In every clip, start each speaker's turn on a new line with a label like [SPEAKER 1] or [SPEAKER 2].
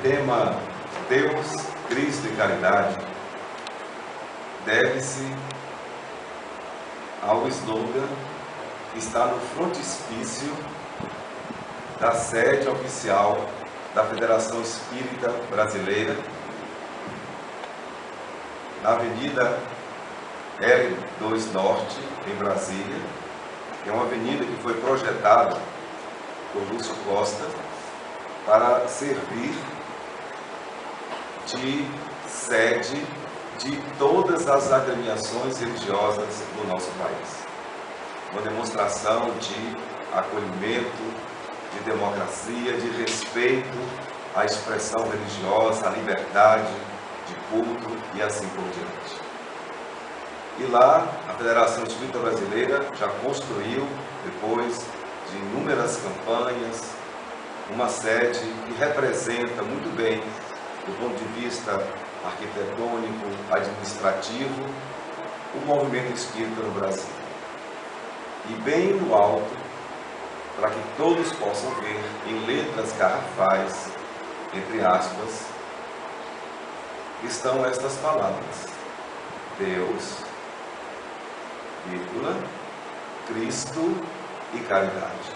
[SPEAKER 1] tema Deus, Cristo e Caridade deve-se ao slogan que está no frontispício da sede oficial da Federação Espírita Brasileira, na Avenida L2 Norte, em Brasília, que é uma avenida que foi projetada por Lúcio Costa para servir de sede de todas as agremiações religiosas do nosso país. Uma demonstração de acolhimento, de democracia, de respeito à expressão religiosa, à liberdade de culto e assim por diante. E lá, a Federação Espírita Brasileira já construiu, depois de inúmeras campanhas, uma sede que representa muito bem, do ponto de vista arquitetônico, administrativo, o movimento espírita no Brasil. E bem no alto, para que todos possam ver, em letras garrafais, entre aspas, estão estas palavras: Deus, vírgula, Cristo e caridade.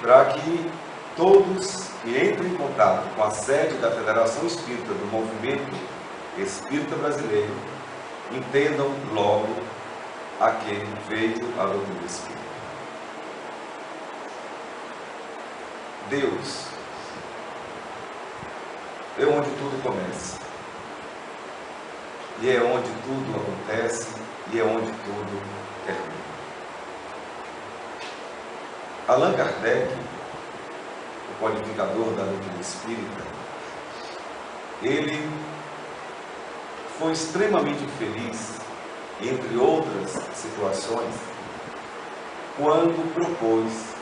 [SPEAKER 1] Para que todos que entrem em contato com a sede da Federação Espírita do Movimento Espírita Brasileiro entendam logo a que veio a doutrina espírita. Deus é onde tudo começa, e é onde tudo acontece, e é onde tudo termina. Allan Kardec, o codificador da doutrina espírita, ele foi extremamente feliz, entre outras situações, quando propôs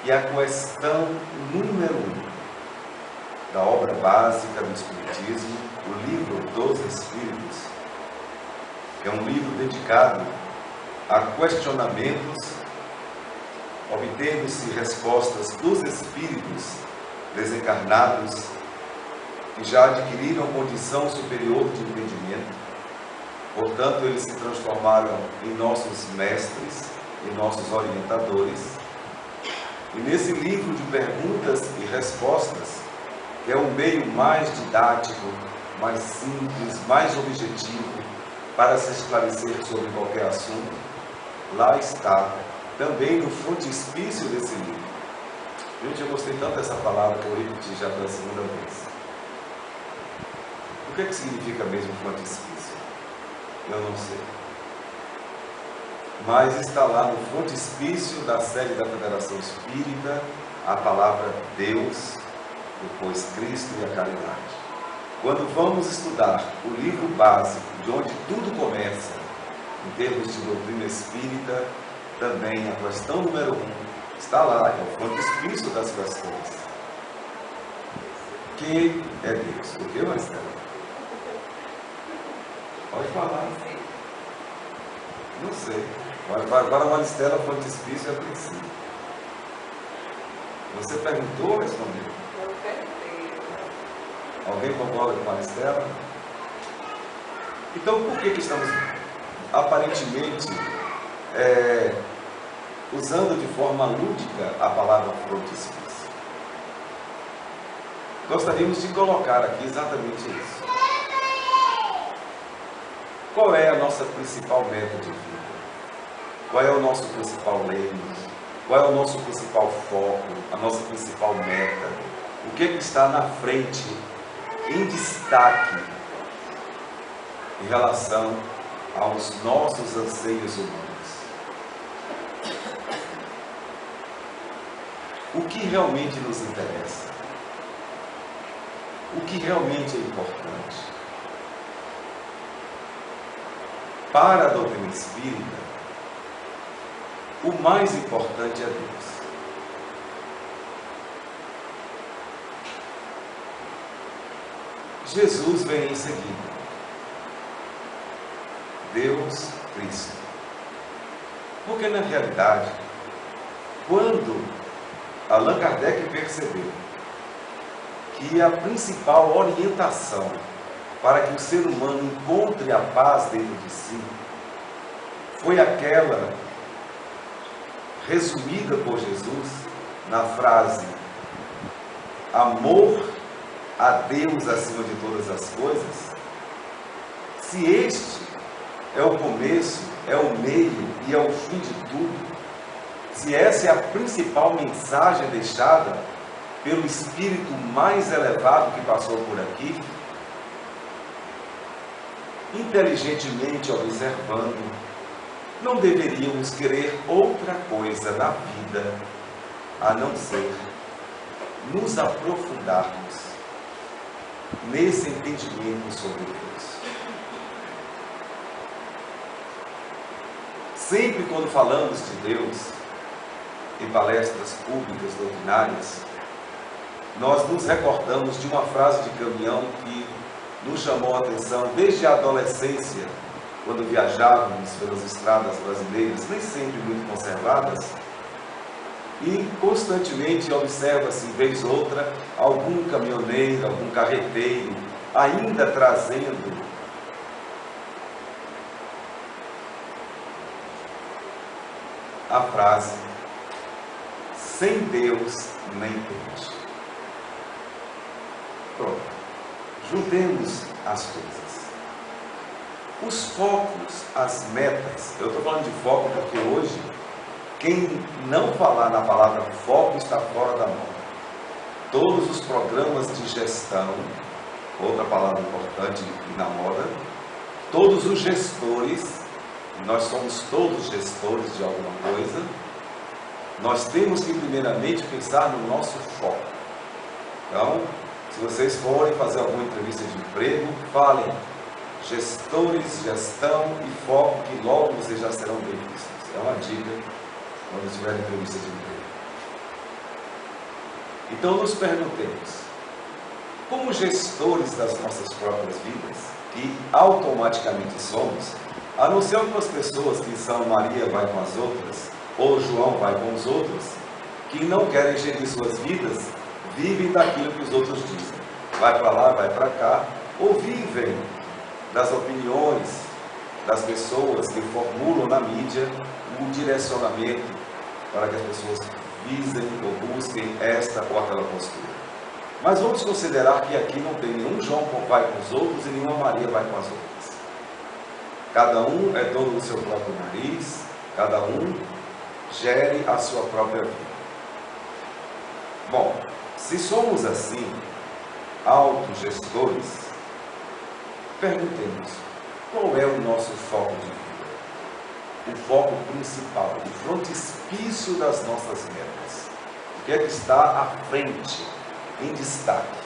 [SPEAKER 1] que a questão número 1 da obra básica do Espiritismo, o Livro dos Espíritos, que é um livro dedicado a questionamentos, obtendo-se respostas dos espíritos desencarnados que já adquiriram condição superior de entendimento, portanto eles se transformaram em nossos mestres e nossos orientadores. E nesse livro de perguntas e respostas, que é um meio mais didático, mais simples, mais objetivo para se esclarecer sobre qualquer assunto, lá está, também no frontispício desse livro. Gente, eu gostei tanto dessa palavra que eu repeti já pela segunda vez. O que significa mesmo frontispício? Eu não sei. Mas está lá no frontispício da sede da Federação Espírita a palavra Deus, depois Cristo e a caridade. Quando vamos estudar o livro básico, de onde tudo começa, em termos de doutrina espírita, também a questão número 1 está lá, é o frontispício das questões. Quem é Deus? O que, Marcelo? Pode falar. Não sei. Para a Maristela, o frontispício é princípio. Você perguntou ou respondeu?
[SPEAKER 2] Eu perguntei.
[SPEAKER 1] Alguém concorda com a Maristela? Então, por que estamos aparentemente usando de forma lúdica a palavra frontispício? Gostaríamos de colocar aqui exatamente isso. Qual é a nossa principal meta de vida? Qual é o nosso principal lema? Qual é o nosso principal foco? A nossa principal meta? O que está na frente, em destaque, em relação aos nossos anseios humanos? O que realmente nos interessa? O que realmente é importante? Para a doutrina espírita, o mais importante é Deus. Jesus vem em seguida. Deus, Cristo. Porque na realidade, quando Allan Kardec percebeu que a principal orientação para que o ser humano encontre a paz dentro de si foi aquela resumida por Jesus na frase: amor a Deus acima de todas as coisas. Se este é o começo, é o meio e é o fim de tudo, se essa é a principal mensagem deixada pelo espírito mais elevado que passou por aqui, inteligentemente observando, não deveríamos querer outra coisa na vida a não ser nos aprofundarmos nesse entendimento sobre Deus. Sempre quando falamos de Deus em palestras públicas doutrinárias, nós nos recordamos de uma frase de caminhão que nos chamou a atenção desde a adolescência, quando viajávamos pelas estradas brasileiras, nem sempre muito conservadas, e constantemente observa-se, vez ou outra, algum caminhoneiro, algum carreteiro, ainda trazendo a frase: sem Deus nem peixe. Pronto. Juntemos as coisas. Os focos, as metas. Eu estou falando de foco porque hoje, quem não falar na palavra foco está fora da moda. Todos os programas de gestão, outra palavra importante e na moda, todos os gestores, nós somos todos gestores de alguma coisa, nós temos que primeiramente pensar no nosso foco. Então, se vocês forem fazer alguma entrevista de emprego, falem gestores, gestão e foco, que logo vocês já serão bem vistos. É uma dica quando tiver entrevista de emprego. Então nos perguntemos, como gestores das nossas próprias vidas, que automaticamente somos, a não ser algumas pessoas que são Maria vai com as outras, ou João vai com os outros, que não querem gerir suas vidas, vivem daquilo que os outros dizem. Vai para lá, vai para cá, ou vivem das opiniões das pessoas que formulam na mídia um direcionamento para que as pessoas visem ou busquem esta ou aquela postura. Mas vamos considerar que aqui não tem nenhum João vai com os outros e nenhuma Maria vai com as outras. Cada um é dono do seu próprio nariz, cada um gere a sua própria vida. Bom, se somos assim, autogestores, perguntemos, qual é o nosso foco de vida? O foco principal, o frontispício das nossas metas. O que é que está à frente, em destaque,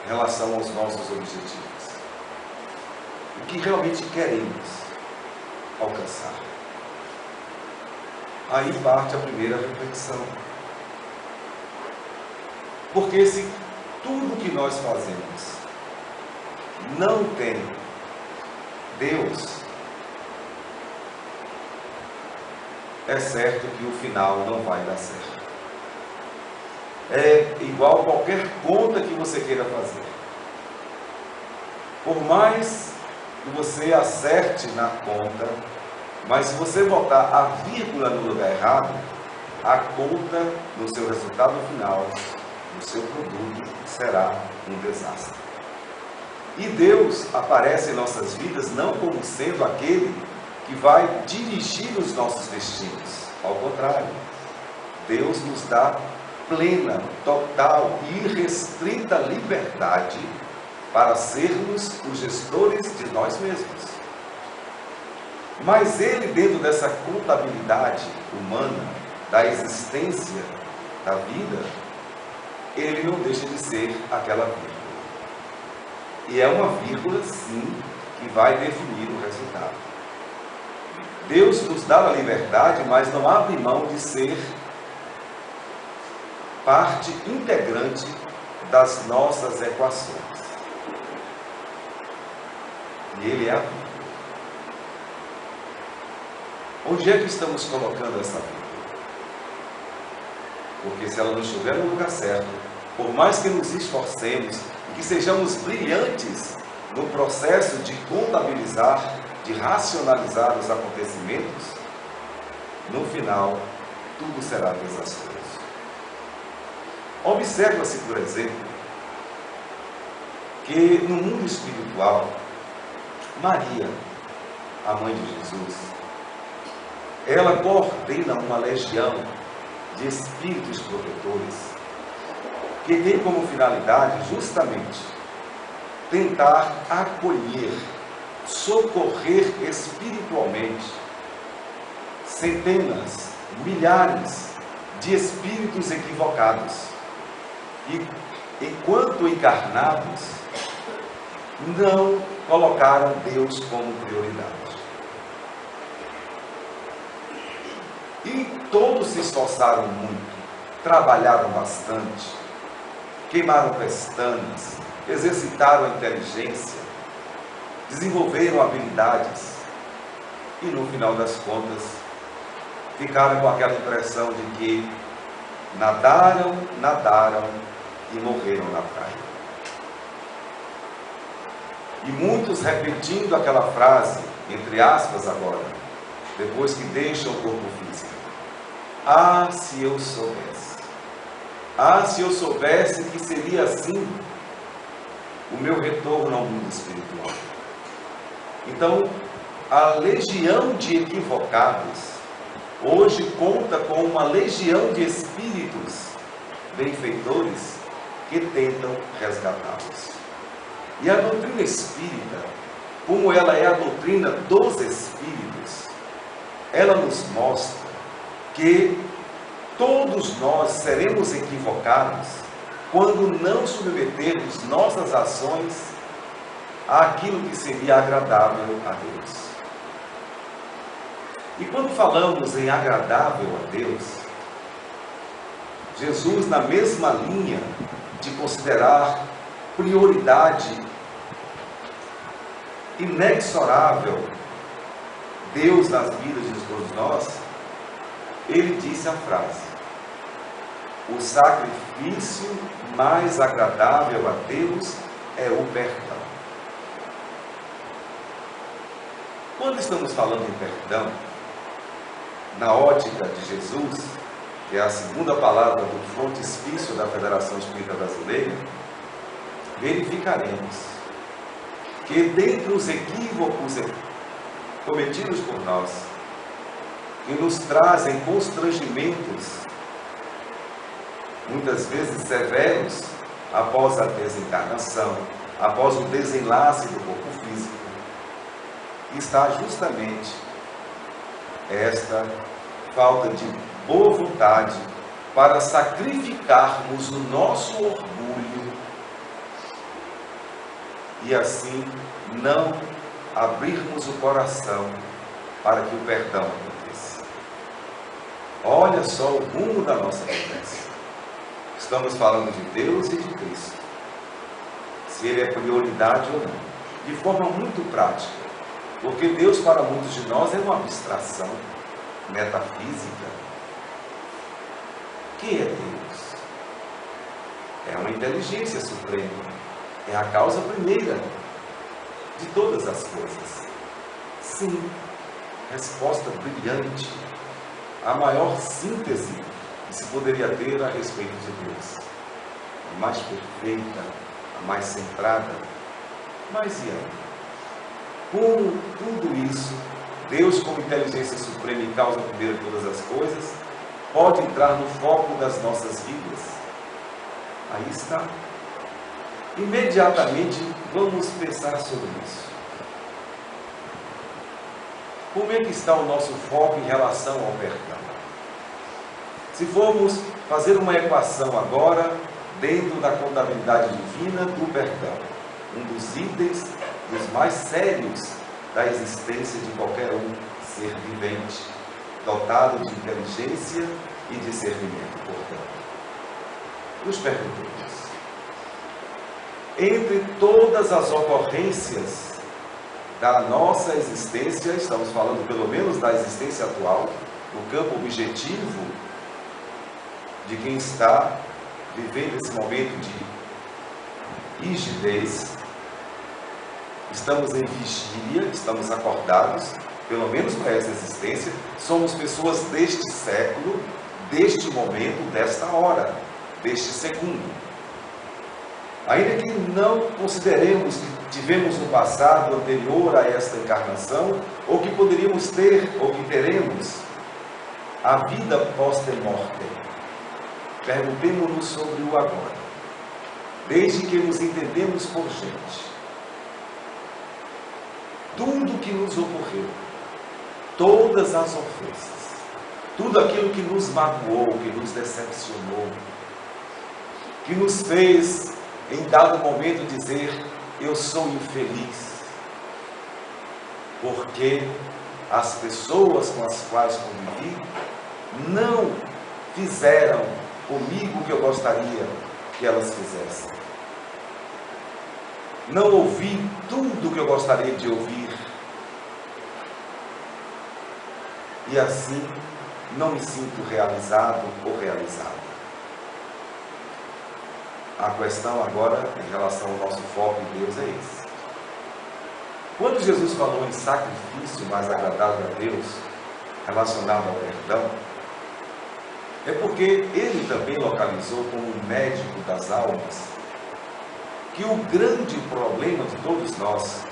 [SPEAKER 1] em relação aos nossos objetivos? O que realmente queremos alcançar? Aí parte a primeira reflexão. Porque se tudo que nós fazemos não tem Deus, é certo que o final não vai dar certo. É igual qualquer conta que você queira fazer. Por mais que você acerte na conta, mas se você botar a vírgula no lugar errado, a conta no seu resultado final, no seu produto, será um desastre. E Deus aparece em nossas vidas não como sendo aquele que vai dirigir os nossos destinos. Ao contrário, Deus nos dá plena, total e irrestrita liberdade para sermos os gestores de nós mesmos. Mas Ele, dentro dessa contabilidade humana, da existência da vida, Ele não deixa de ser aquela vírgula. E é uma vírgula, sim, que vai definir o resultado. Deus nos dá a liberdade, mas não abre mão de ser parte integrante das nossas equações. E Ele é a vírgula. Onde é que estamos colocando essa vírgula? Porque se ela não estiver no lugar certo, por mais que nos esforcemos e que sejamos brilhantes no processo de contabilizar, de racionalizar os acontecimentos, no final, tudo será desastroso. Observa-se, por exemplo, que no mundo espiritual, Maria, a mãe de Jesus, ela coordena uma legião de espíritos protetores que tem como finalidade justamente tentar acolher, socorrer espiritualmente centenas, milhares de espíritos equivocados e, enquanto encarnados, não colocaram Deus como prioridade. E todos se esforçaram muito, trabalharam bastante, queimaram pestanas, exercitaram a inteligência, desenvolveram habilidades e, no final das contas, ficaram com aquela impressão de que nadaram e morreram na praia. E muitos repetindo aquela frase, entre aspas agora, depois que deixam o corpo físico: ah, se eu soubesse. Ah, se eu soubesse que seria assim o meu retorno ao mundo espiritual. Então, a legião de equivocados hoje conta com uma legião de espíritos benfeitores que tentam resgatá-los. E a doutrina espírita, como ela é a doutrina dos espíritos, ela nos mostra que todos nós seremos equivocados quando não submetermos nossas ações àquilo que seria agradável a Deus. E quando falamos em agradável a Deus, Jesus, na mesma linha de considerar prioridade inexorável Deus nas vidas de todos nós, ele disse a frase: o sacrifício mais agradável a Deus é o perdão. Quando estamos falando em perdão, na ótica de Jesus, que é a segunda palavra do frontispício da Federação Espírita Brasileira, verificaremos que dentre os equívocos cometidos por nós, que nos trazem constrangimentos, muitas vezes severos, após a desencarnação, após o desenlace do corpo físico, está justamente esta falta de boa vontade para sacrificarmos o nosso orgulho e assim não abrirmos o coração para que o perdão aconteça. Olha só o rumo da nossa conversa. Estamos falando de Deus e de Cristo, se Ele é prioridade ou não, de forma muito prática, porque Deus para muitos de nós é uma abstração metafísica. O que é Deus? É uma inteligência suprema, é a causa primeira de todas as coisas. Sim, resposta brilhante, a maior síntese que se poderia ter a respeito de Deus. A mais perfeita, a mais centrada. Mas e aí? Como tudo isso, Deus como inteligência suprema e causa primeira de todas as coisas, pode entrar no foco das nossas vidas? Aí está. Imediatamente vamos pensar sobre isso. Como é que está o nosso foco em relação ao perdão? Se formos fazer uma equação agora, dentro da contabilidade divina do perdão, um dos itens dos mais sérios da existência de qualquer ser vivente, dotado de inteligência e discernimento, portanto. Nos perguntemos, entre todas as ocorrências da nossa existência, estamos falando pelo menos da existência atual, no campo objetivo de quem está vivendo esse momento de rigidez, estamos em vigília, estamos acordados, pelo menos para essa existência, somos pessoas deste século, deste momento, desta hora, deste segundo. Ainda que não consideremos que tivemos um passado anterior a esta encarnação, ou que poderíamos ter, ou que teremos, a vida pós-mortem, perguntemos-nos sobre o agora, desde que nos entendemos por gente. Tudo que nos ocorreu, todas as ofensas, tudo aquilo que nos magoou, que nos decepcionou, que nos fez, em dado momento, dizer: eu sou infeliz, porque as pessoas com as quais convivi não fizeram comigo o que eu gostaria que elas fizessem. Não ouvi tudo o que eu gostaria de ouvir. E assim, não me sinto realizado ou realizada. A questão agora, em relação ao nosso foco em Deus, é esse. Quando Jesus falou em sacrifício mais agradável a Deus, relacionado ao perdão, é porque ele também localizou como um médico das almas que o grande problema de todos nós,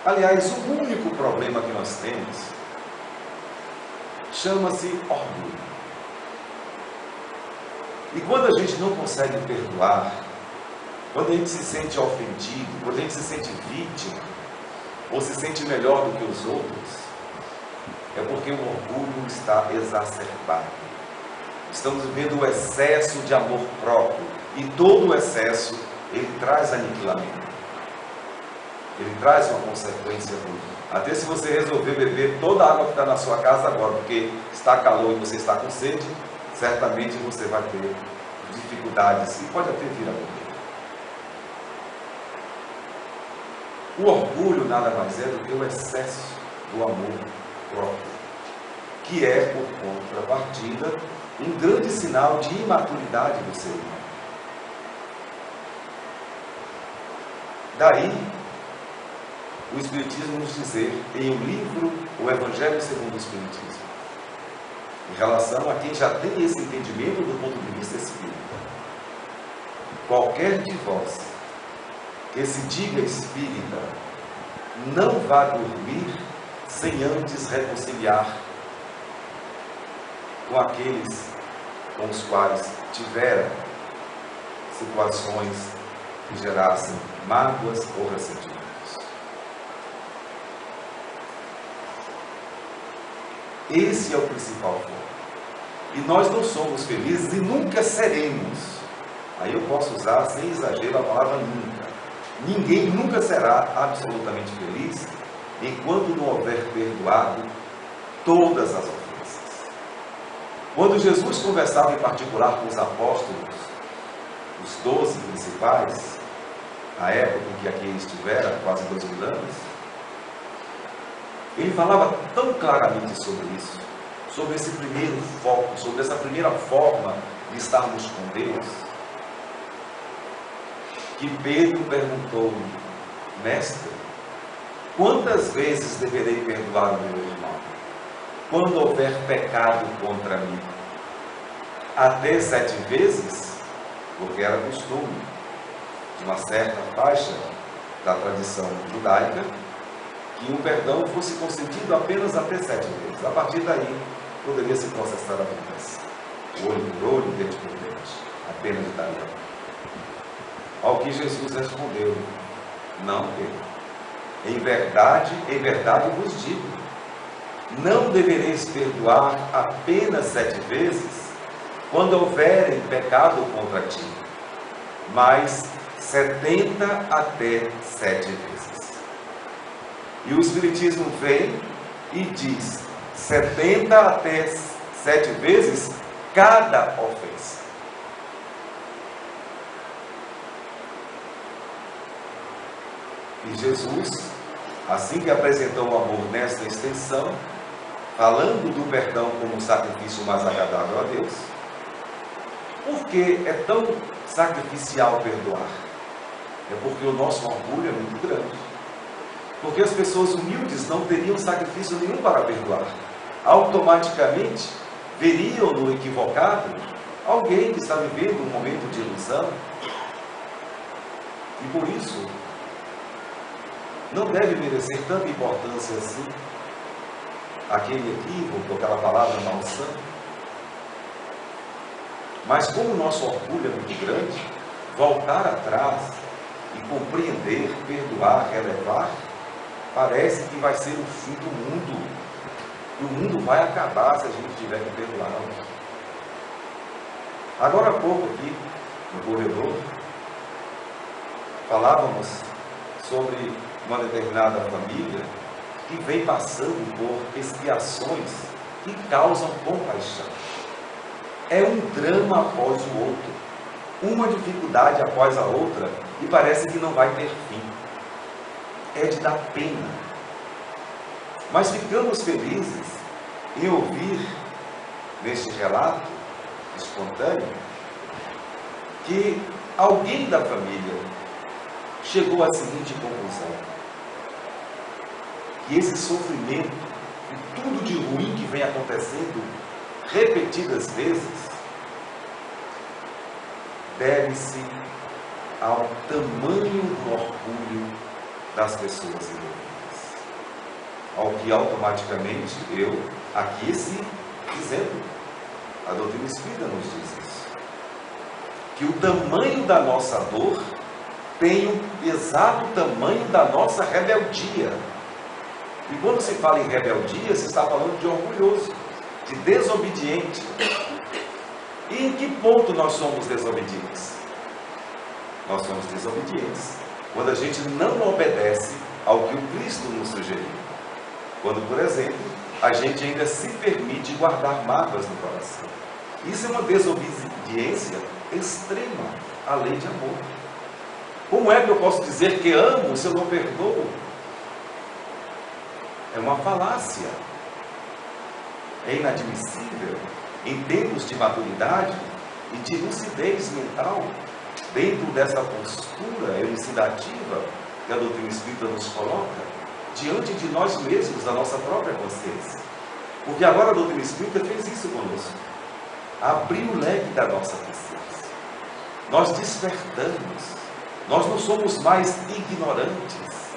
[SPEAKER 1] aliás, o único problema que nós temos, chama-se orgulho. E quando a gente não consegue perdoar, quando a gente se sente ofendido, quando a gente se sente vítima, ou se sente melhor do que os outros, é porque o orgulho está exacerbado. Estamos vivendo o excesso de amor próprio, e todo o excesso, ele traz aniquilamento. Ele traz uma consequência ruim. Até se você resolver beber toda a água que está na sua casa agora, porque está calor e você está com sede, certamente você vai ter dificuldades e pode até vir a morrer. O orgulho nada mais é do que o excesso do amor próprio, que é, por contrapartida, um grande sinal de imaturidade do ser humano. Daí, o Espiritismo nos dizer, em um livro, o Evangelho segundo o Espiritismo, em relação a quem já tem esse entendimento do ponto de vista espírita: qualquer de vós que se diga espírita, não vá dormir sem antes reconciliar com aqueles com os quais tiveram situações que gerassem mágoas ou ressentimentos. Esse é o principal foco. E nós não somos felizes e nunca seremos. Aí eu posso usar, sem exagero, a palavra nunca. Ninguém nunca será absolutamente feliz enquanto não houver perdoado todas as ofensas. Quando Jesus conversava em particular com os apóstolos, os 12 principais, na época em que aqui estivera, quase 2000 anos, ele falava tão claramente sobre isso, sobre esse primeiro foco, sobre essa primeira forma de estarmos com Deus, que Pedro perguntou: mestre, quantas vezes deverei perdoar o meu irmão quando houver pecado contra mim? Até 7 vezes? Porque era costume de uma certa faixa da tradição judaica que o perdão fosse concedido apenas até 7 vezes. A partir daí, poderia se processar a vingança. Olho por olho, dente por dente. A pena de talhão. Ao que Jesus respondeu: não, Pedro. Em verdade vos digo, não devereis perdoar apenas 7 vezes, quando houverem pecado contra ti, mas 70 até 7 vezes. E o Espiritismo vem e diz 70 até 7 vezes cada ofensa. E Jesus, assim que apresentou o amor nesta extensão, falando do perdão como um sacrifício mais agradável a Deus, Por que é tão sacrificial perdoar? É porque o nosso orgulho é muito grande. Porque as pessoas humildes não teriam sacrifício nenhum para perdoar. Automaticamente veriam no equivocado alguém que está vivendo um momento de ilusão. E por isso, não deve merecer tanta importância assim aquele equívoco, aquela palavra malsã. Mas como o nosso orgulho é muito grande, voltar atrás e compreender, perdoar, relevar, parece que vai ser o fim do mundo. E o mundo vai acabar se a gente tiver que perdoar. Agora há pouco aqui, no corredor, falávamos sobre uma determinada família que vem passando por expiações que causam compaixão. É um drama após o outro, uma dificuldade após a outra, e parece que não vai ter fim. É de dar pena. Mas ficamos felizes em ouvir, neste relato espontâneo, que alguém da família chegou à seguinte conclusão: que esse sofrimento e tudo de ruim que vem acontecendo repetidas vezes deve-se ao tamanho do orgulho das pessoas envolvidas. Ao que automaticamente eu, aqui esse exemplo, a doutrina espírita nos diz isso, que o tamanho da nossa dor tem o exato tamanho da nossa rebeldia. E quando se fala em rebeldia, se está falando de orgulhoso, de desobediente. E em que ponto nós somos desobedientes? Nós somos desobedientes quando a gente não obedece ao que o Cristo nos sugeriu. Quando, por exemplo, a gente ainda se permite guardar mágoas no coração. Isso é uma desobediência extrema à lei de amor. Como é que eu posso dizer que amo se eu não perdoo? É uma falácia. É inadmissível, em tempos de maturidade e de lucidez mental, dentro dessa postura elucidativa que a doutrina espírita nos coloca, diante de nós mesmos, da nossa própria consciência. Porque agora a doutrina espírita fez isso conosco. Abriu o leque da nossa consciência. Nós despertamos. Nós não somos mais ignorantes.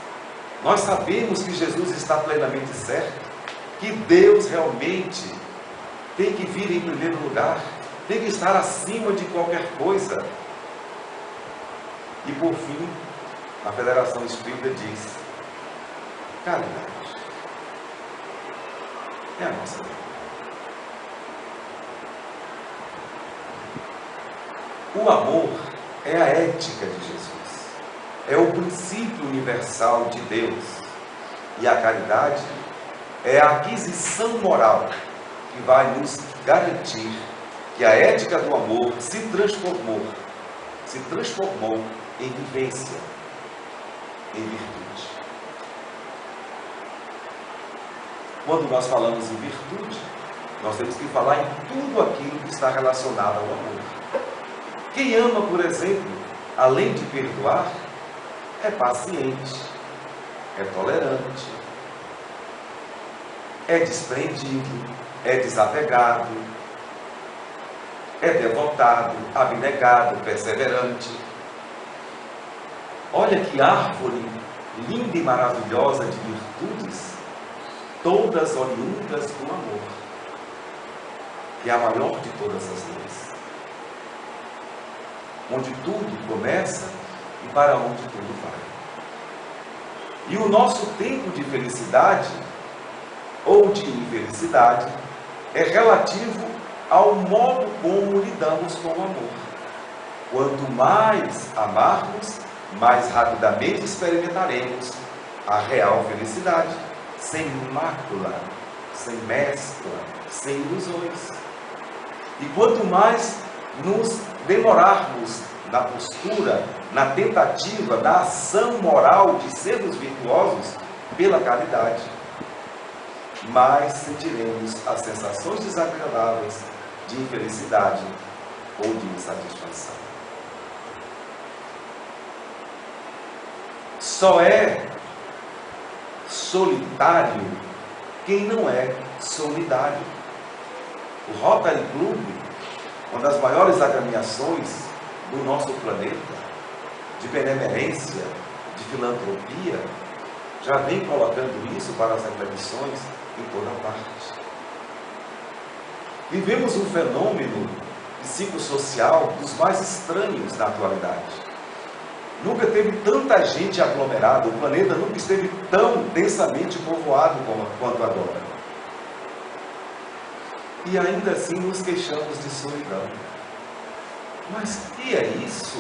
[SPEAKER 1] Nós sabemos que Jesus está plenamente certo, que Deus realmente tem que vir em primeiro lugar, tem que estar acima de qualquer coisa. E por fim, a Federação Espírita diz: caridade é a nossa vida. O amor é a ética de Jesus, é o princípio universal de Deus, e a caridade é a aquisição moral que vai nos garantir que a ética do amor se transformou em vivência, em virtude. Quando nós falamos em virtude, nós temos que falar em tudo aquilo que está relacionado ao amor. Quem ama, por exemplo, além de perdoar, é paciente, é tolerante, é desprendido, é desapegado, é devotado, abnegado, perseverante. Olha que árvore linda e maravilhosa de virtudes, todas oriundas do amor, que é a maior de todas as leis, onde tudo começa e para onde tudo vai. E o nosso tempo de felicidade ou de infelicidade é relativo ao modo como lidamos com o amor. Quanto mais amarmos, mais rapidamente experimentaremos a real felicidade, sem mácula, sem mescla, sem ilusões. E quanto mais nos demorarmos na postura, na tentativa, na ação moral de sermos virtuosos pela caridade, mais sentiremos as sensações desagradáveis de infelicidade ou de insatisfação. Só é solitário quem não é solidário. O Rotary Club, uma das maiores agremiações do nosso planeta, de benemerência, de filantropia, já vem colocando isso para as agremiações em toda parte. Vivemos um fenômeno psicossocial dos mais estranhos na atualidade. Nunca teve tanta gente aglomerada, o planeta nunca esteve tão densamente povoado quanto agora. E ainda assim nos queixamos de solidão. Mas o que é isso?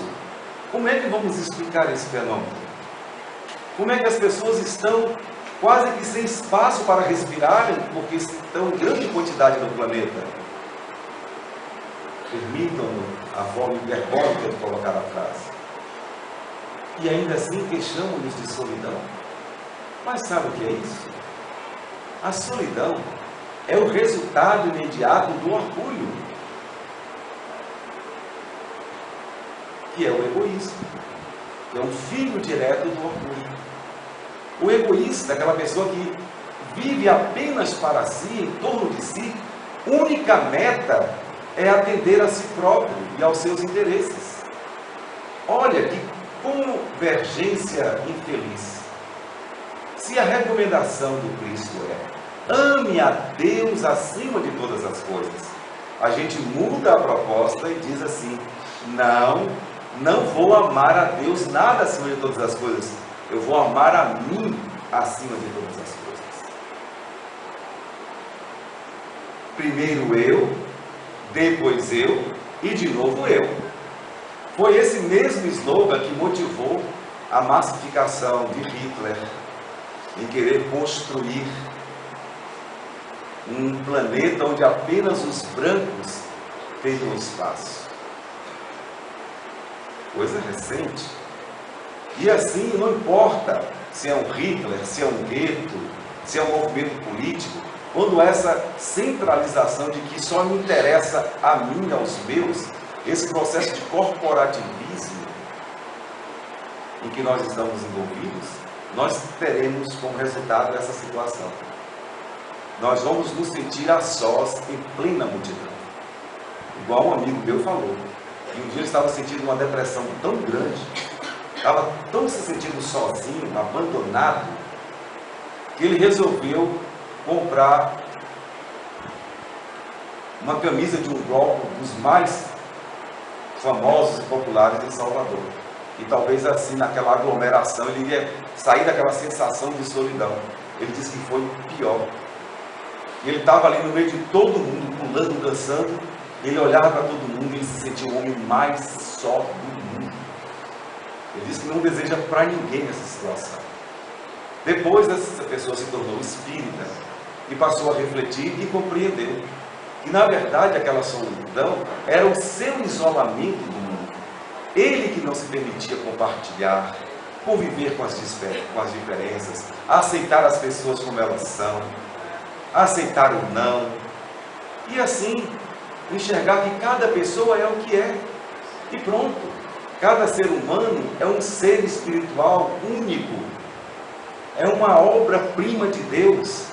[SPEAKER 1] Como é que vamos explicar esse fenômeno? Como é que as pessoas estão quase que sem espaço para respirarem, porque estão em grande quantidade no planeta? Permitam a forma hiperbólica de colocar a frase. E ainda assim queixamos-nos de solidão. Mas sabe o que é isso? A solidão é o resultado imediato do orgulho, que é o egoísmo, que é um filho direto do orgulho. O egoísta, aquela pessoa que vive apenas para si, em torno de si, única meta é atender a si próprio e aos seus interesses. Olha que convergência infeliz. Se a recomendação do Cristo é ame a Deus acima de todas as coisas, a gente muda a proposta e diz assim: não vou amar a Deus nada acima de todas as coisas, eu vou amar a mim acima de todas as coisas. Primeiro eu, depois eu e de novo eu. Foi esse mesmo slogan que motivou a massificação de Hitler em querer construir um planeta onde apenas os brancos teriam espaço. Coisa recente. E assim, não importa se é um Hitler, se é um gueto, se é um movimento político, quando essa centralização de que só me interessa a mim, aos meus, esse processo de corporativismo em que nós estamos envolvidos, nós teremos como resultado essa situação. Nós vamos nos sentir a sós em plena multidão. Igual um amigo meu falou, que um dia ele estava sentindo uma depressão tão grande, estava tão se sentindo sozinho, abandonado, que ele resolveu comprar uma camisa de um bloco dos mais famosos e populares em Salvador. E talvez assim, naquela aglomeração, ele iria sair daquela sensação de solidão. Ele disse que foi pior. E ele estava ali no meio de todo mundo, pulando, dançando. Ele olhava para todo mundo e ele se sentia o homem mais só do mundo. Ele disse que não deseja para ninguém essa situação. Depois, essa pessoa se tornou espírita e passou a refletir e compreendeu que, na verdade, aquela solidão era o seu isolamento do mundo. Ele que não se permitia compartilhar, conviver com as diferenças, aceitar as pessoas como elas são, aceitar o não, e assim enxergar que cada pessoa é o que é, e pronto. Cada ser humano é um ser espiritual único, é uma obra-prima de Deus.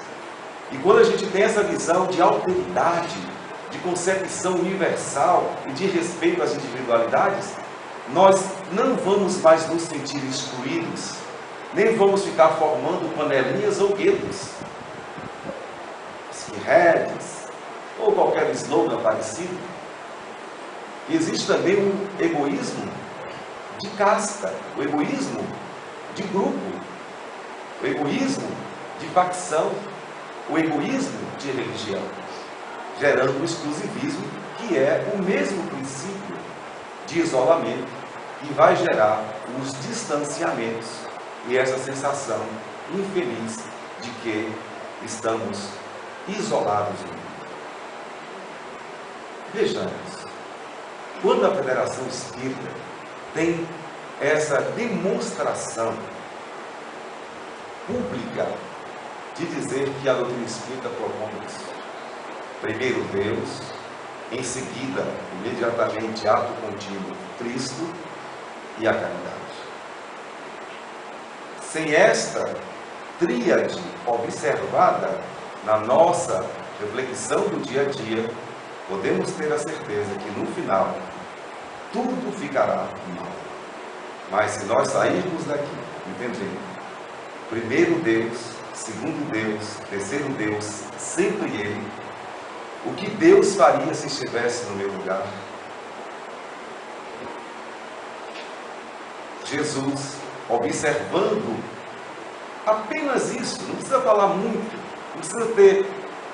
[SPEAKER 1] E quando a gente tem essa visão de alteridade, de concepção universal e de respeito às individualidades, nós não vamos mais nos sentir excluídos, nem vamos ficar formando panelinhas ou guetos, skinheads, ou qualquer slogan parecido. Existe também um egoísmo de casta, o egoísmo de grupo, o egoísmo de facção, o egoísmo de religião, gerando um exclusivismo que é o mesmo princípio de isolamento e vai gerar os distanciamentos e essa sensação infeliz de que estamos isolados no mundo. Vejamos, quando a Federação Espírita tem essa demonstração pública de dizer que a doutrina espírita propõe isso. Primeiro Deus, Em seguida, imediatamente, ato contínuo, Cristo e a caridade. Sem esta tríade observada na nossa reflexão do dia a dia, podemos ter a certeza que no final tudo ficará mal. Mas se nós sairmos daqui entendendo, primeiro Deus, segundo Deus, terceiro Deus, sempre Ele, o que Deus faria se estivesse no meu lugar? Jesus, observando apenas isso, não precisa falar muito, não precisa ter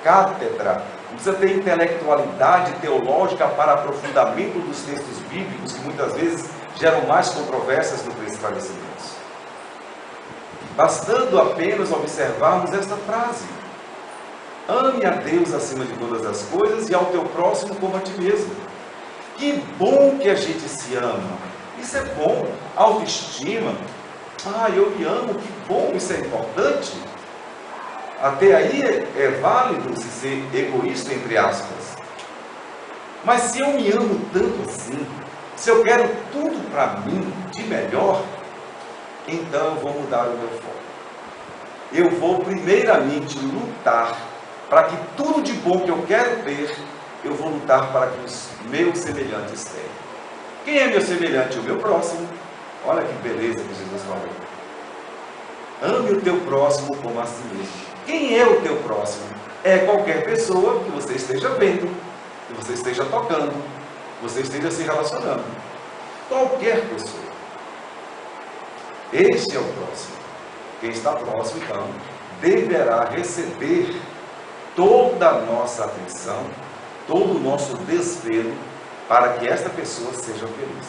[SPEAKER 1] cátedra, não precisa ter intelectualidade teológica para aprofundamento dos textos bíblicos, que muitas vezes geram mais controvérsias do que esclarecimentos. Bastando apenas observarmos esta frase: ame a Deus acima de todas as coisas e ao teu próximo como a ti mesmo. Que bom que a gente se ama, isso é bom. Autoestima, eu me amo, que bom, isso é importante. Até aí é válido se ser egoísta, entre aspas. Mas se eu me amo tanto assim, se eu quero tudo para mim de melhor, então eu vou mudar o meu foco. Eu vou primeiramente lutar para que tudo de bom que eu quero ter, eu vou lutar para que os meus semelhantes tenham. Quem é meu semelhante? O meu próximo. Olha que beleza que Jesus falou. Ame o teu próximo como a si mesmo. Quem é o teu próximo? É qualquer pessoa que você esteja vendo, que você esteja tocando, que você esteja se relacionando. Qualquer pessoa. Este é o próximo. Quem está próximo, então, deverá receber toda a nossa atenção, todo o nosso desvelo, para que esta pessoa seja feliz.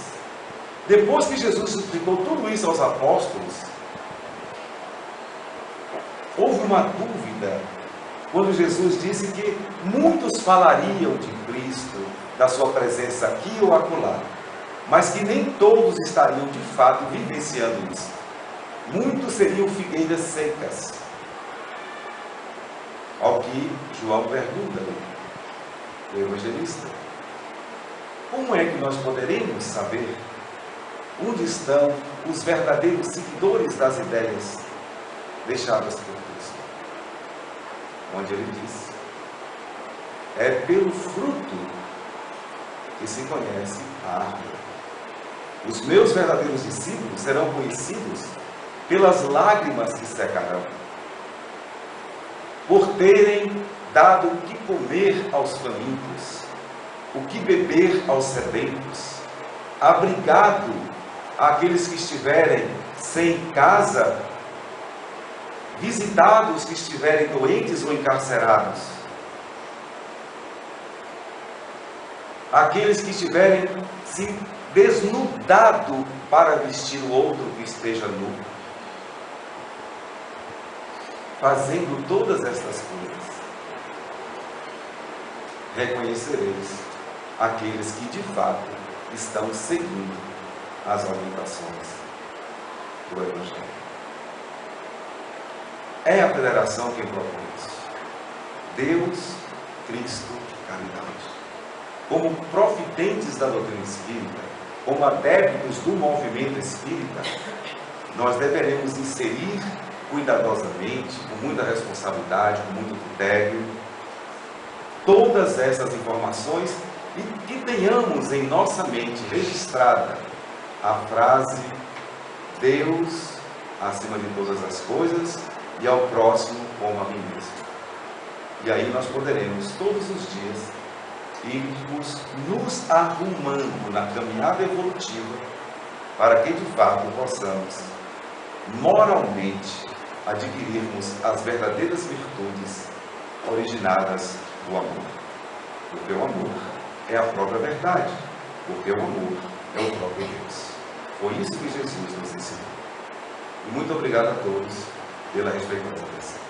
[SPEAKER 1] Depois que Jesus explicou tudo isso aos apóstolos, houve uma dúvida quando Jesus disse que muitos falariam de Cristo, da sua presença aqui ou acolá, mas que nem todos estariam de fato vivenciando isso. Muitos seriam figueiras secas. Ao que João pergunta, o evangelista: como é que nós poderemos saber onde estão os verdadeiros seguidores das ideias deixadas por Cristo? Onde ele diz: é pelo fruto que se conhece a árvore. Os meus verdadeiros discípulos serão conhecidos pelas lágrimas que secarão, por terem dado o que comer aos famintos, o que beber aos sedentos, abrigado àqueles que estiverem sem casa, visitado os que estiverem doentes ou encarcerados, aqueles que estiverem se desnudado para vestir o outro que esteja nu. Fazendo todas estas coisas, reconhecereis aqueles que de fato estão seguindo as orientações do Evangelho. É a federação quem propõe isso. Deus, Cristo, caridade. Como profitentes da doutrina espírita, como adeptos do movimento espírita, nós deveremos inserir cuidadosamente, com muita responsabilidade, com muito critério, todas essas informações e que tenhamos em nossa mente registrada a frase: Deus acima de todas as coisas e ao próximo como a mim mesmo. E aí nós poderemos todos os dias irmos nos arrumando na caminhada evolutiva para que de fato possamos moralmente adquirirmos as verdadeiras virtudes originadas do amor. Porque o amor é a própria verdade, porque o amor é o próprio Deus. Foi isso que Jesus nos ensinou. E muito obrigado a todos pela respeitosa atenção.